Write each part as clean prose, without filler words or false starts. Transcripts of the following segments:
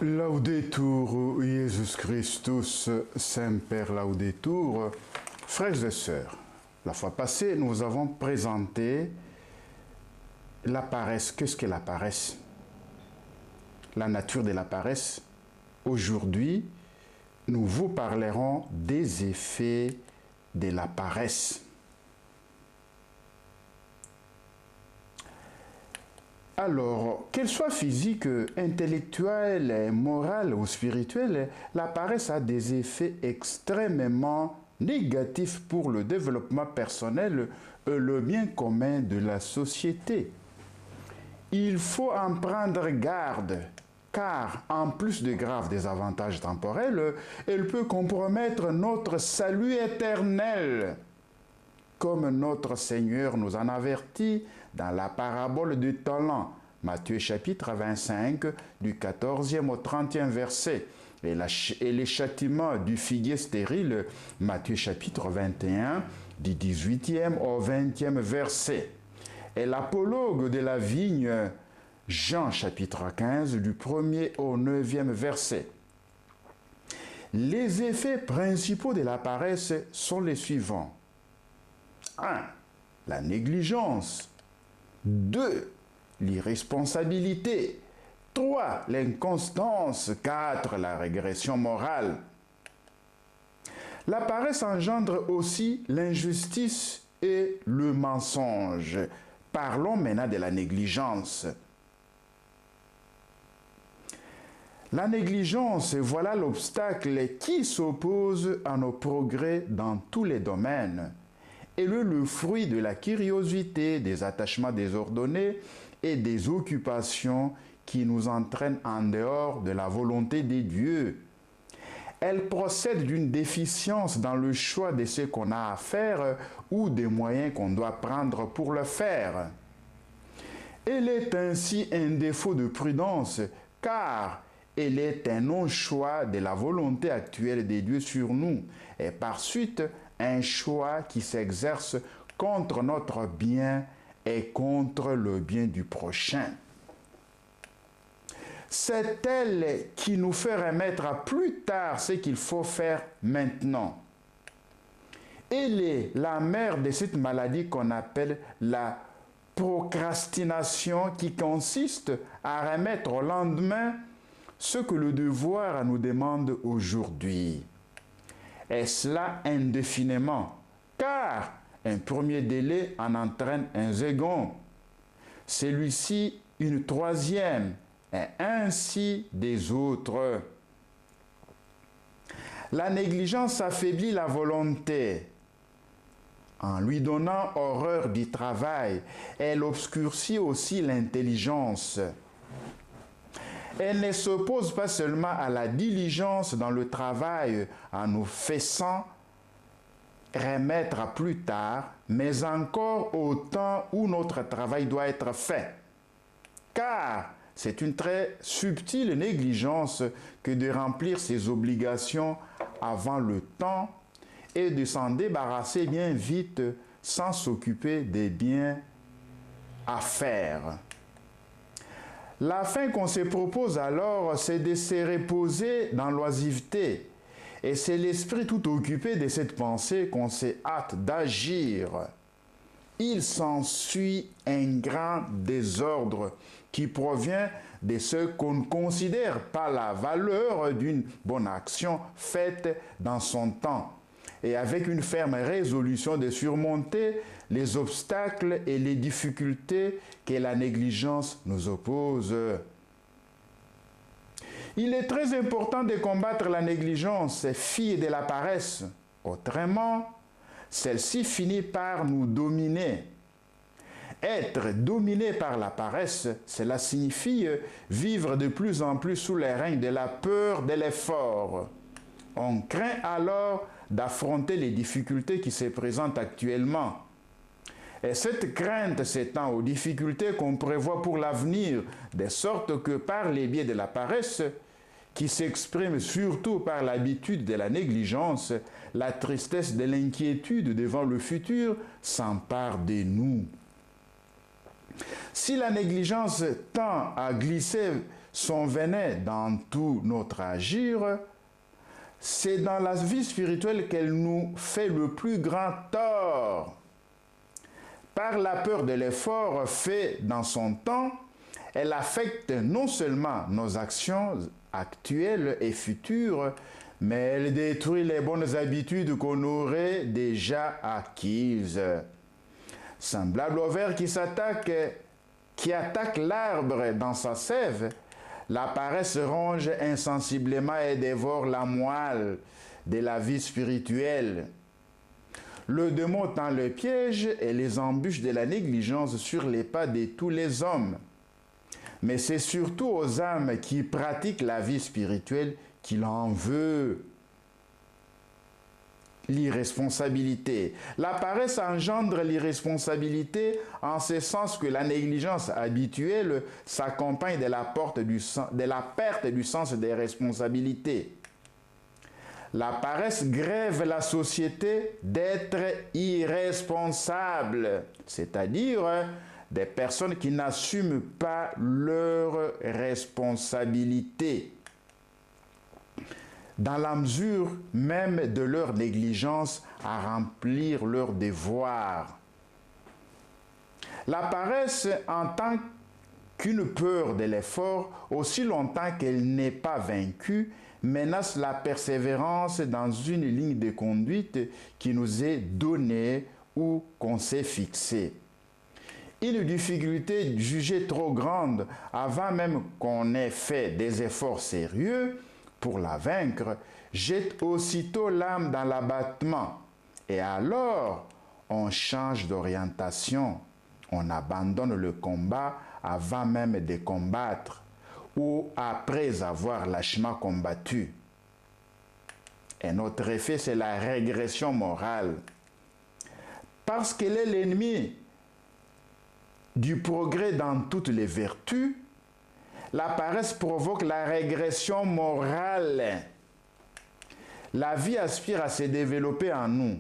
Laudetur Jesus Christus, Semper Laudetur. Frères et sœurs, la fois passée, nous avons présenté la paresse. Qu'est-ce que la paresse? La nature de la paresse. Aujourd'hui, nous vous parlerons des effets de la paresse. Alors, qu'elle soit physique, intellectuelle, morale ou spirituelle, la paresse a des effets extrêmement négatifs pour le développement personnel et le bien commun de la société. Il faut en prendre garde, car en plus de graves désavantages temporels, elle peut compromettre notre salut éternel, comme notre Seigneur nous en avertit dans la parabole du talent, Matthieu chapitre 25, du 14e au 30e verset, et les châtiments du figuier stérile, Matthieu chapitre 21, du 18e au 20e verset, et l'apologue de la vigne, Jean chapitre 15, du 1er au 9e verset. Les effets principaux de la paresse sont les suivants. 1. La négligence. 2. L'irresponsabilité. 3. L'inconstance. 4. La régression morale. La paresse engendre aussi l'injustice et le mensonge. Parlons maintenant de la négligence. La négligence, voilà l'obstacle qui s'oppose à nos progrès dans tous les domaines. Elle est le fruit de la curiosité, des attachements désordonnés et des occupations qui nous entraînent en dehors de la volonté de Dieu. Elle procède d'une déficience dans le choix de ce qu'on a à faire ou des moyens qu'on doit prendre pour le faire. Elle est ainsi un défaut de prudence, car elle est un non-choix de la volonté actuelle de Dieu sur nous, et par suite, un choix qui s'exerce contre notre bien et contre le bien du prochain. C'est elle qui nous fait remettre à plus tard ce qu'il faut faire maintenant. Elle est la mère de cette maladie qu'on appelle la procrastination, qui consiste à remettre au lendemain ce que le devoir nous demande aujourd'hui. Et cela indéfiniment, car un premier délai en entraîne un second, celui-ci une troisième, et ainsi des autres. La négligence affaiblit la volonté. En lui donnant horreur du travail, elle obscurcit aussi l'intelligence. Elle ne s'oppose pas seulement à la diligence dans le travail en nous faisant remettre à plus tard, mais encore au temps où notre travail doit être fait. Car c'est une très subtile négligence que de remplir ses obligations avant le temps et de s'en débarrasser bien vite sans s'occuper des biens à faire. La fin qu'on se propose alors, c'est de se reposer dans l'oisiveté. Et c'est l'esprit tout occupé de cette pensée qu'on se hâte d'agir. Il s'ensuit un grand désordre qui provient de ce qu'on ne considère pas la valeur d'une bonne action faite dans son temps, et avec une ferme résolution de surmonter les obstacles et les difficultés que la négligence nous oppose. Il est très important de combattre la négligence, fille de la paresse. Autrement, celle-ci finit par nous dominer. Être dominé par la paresse, cela signifie vivre de plus en plus sous le règne de la peur de l'effort. On craint alors d'affronter les difficultés qui se présentent actuellement. Et cette crainte s'étend aux difficultés qu'on prévoit pour l'avenir, de sorte que par les biais de la paresse, qui s'exprime surtout par l'habitude de la négligence, la tristesse de l'inquiétude devant le futur s'empare de nous. Si la négligence tend à glisser son venin dans tout notre agir, c'est dans la vie spirituelle qu'elle nous fait le plus grand tort. Par la peur de l'effort fait dans son temps, elle affecte non seulement nos actions actuelles et futures, mais elle détruit les bonnes habitudes qu'on aurait déjà acquises. Semblable au ver qui attaque l'arbre dans sa sève, la paresse ronge insensiblement et dévore la moelle de la vie spirituelle. Le démon tend le piège et les embûches de la négligence sur les pas de tous les hommes. Mais c'est surtout aux âmes qui pratiquent la vie spirituelle qu'il en veut. L'irresponsabilité. La paresse engendre l'irresponsabilité en ce sens que la négligence habituelle s'accompagne de la perte du sens des responsabilités. La paresse grève la société d'être irresponsables, c'est-à-dire des personnes qui n'assument pas leurs responsabilités, dans la mesure même de leur négligence à remplir leurs devoirs. La paresse, en tant qu'une peur de l'effort, aussi longtemps qu'elle n'est pas vaincue, menace la persévérance dans une ligne de conduite qui nous est donnée ou qu'on s'est fixée. Une difficulté jugée trop grande avant même qu'on ait fait des efforts sérieux pour la vaincre jette aussitôt l'âme dans l'abattement et alors on change d'orientation, on abandonne le combat avant même de combattre ou après avoir lâchement combattu. Et notre effet, c'est la régression morale. Parce qu'elle est l'ennemi du progrès dans toutes les vertus, la paresse provoque la régression morale. La vie aspire à se développer en nous.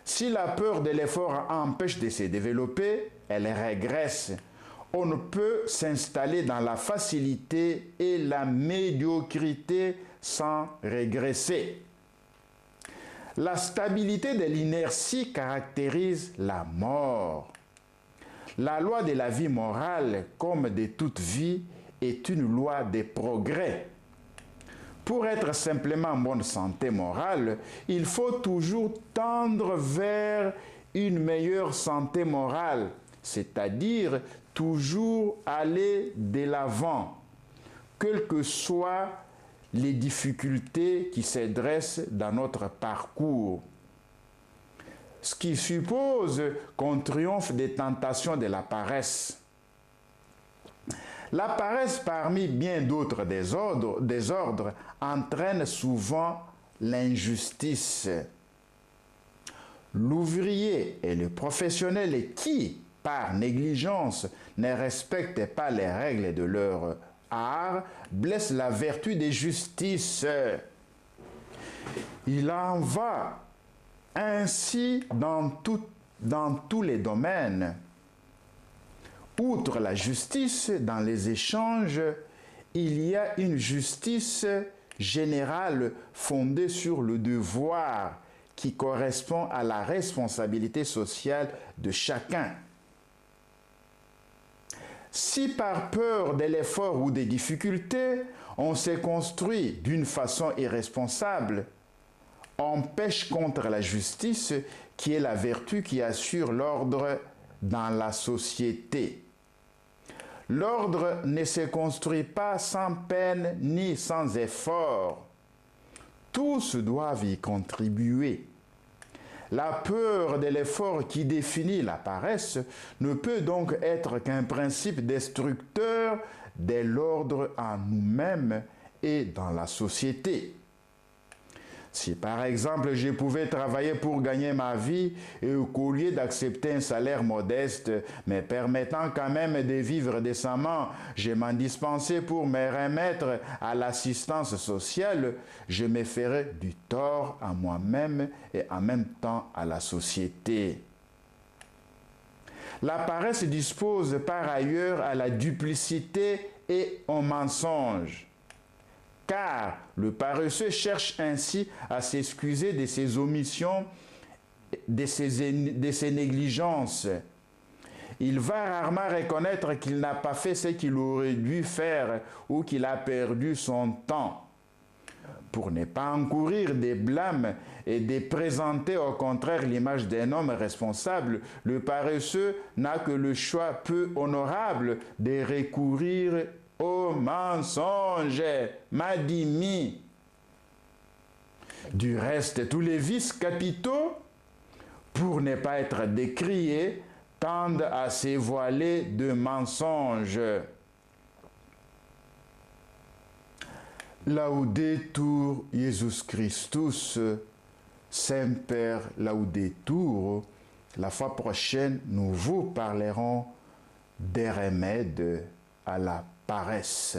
Si la peur de l'effort empêche de se développer, elle régresse. On ne peut s'installer dans la facilité et la médiocrité sans régresser. La stabilité de l'inertie caractérise la mort. La loi de la vie morale, comme de toute vie, est une loi de progrès. Pour être simplement en bonne santé morale, il faut toujours tendre vers une meilleure santé morale, c'est-à-dire toujours aller de l'avant, quelles que soient les difficultés qui se dressent dans notre parcours. Ce qui suppose qu'on triomphe des tentations de la paresse. La paresse, parmi bien d'autres désordres, entraîne souvent l'injustice. L'ouvrier et le professionnel qui, par négligence, ne respectent pas les règles de leur art, blessent la vertu de justice. Il en va ainsi dans tous les domaines. Outre la justice, dans les échanges, il y a une justice générale fondée sur le devoir qui correspond à la responsabilité sociale de chacun. Si par peur de l'effort ou des difficultés, on s'est construit d'une façon irresponsable, on pêche contre la justice qui est la vertu qui assure l'ordre dans la société. L'ordre ne se construit pas sans peine ni sans effort. Tous doivent y contribuer. La peur de l'effort qui définit la paresse ne peut donc être qu'un principe destructeur de l'ordre en nous-mêmes et dans la société. Si par exemple je pouvais travailler pour gagner ma vie et qu'au lieu d'accepter un salaire modeste, mais permettant quand même de vivre décemment, je m'en dispensais pour me remettre à l'assistance sociale, je me ferais du tort à moi-même et en même temps à la société. La paresse dispose par ailleurs à la duplicité et au mensonge. Car le paresseux cherche ainsi à s'excuser de ses omissions, de ses négligences. Il va rarement reconnaître qu'il n'a pas fait ce qu'il aurait dû faire ou qu'il a perdu son temps. Pour ne pas encourir des blâmes et de présenter au contraire l'image d'un homme responsable, le paresseux n'a que le choix peu honorable de recourir au mensonge, madimi. Du reste, tous les vices capitaux, pour ne pas être décriés, tendent à se voiler de mensonges. Laudetur Jesus Christus, Semper Laudetur. La fois prochaine, nous vous parlerons des remèdes à la paresse.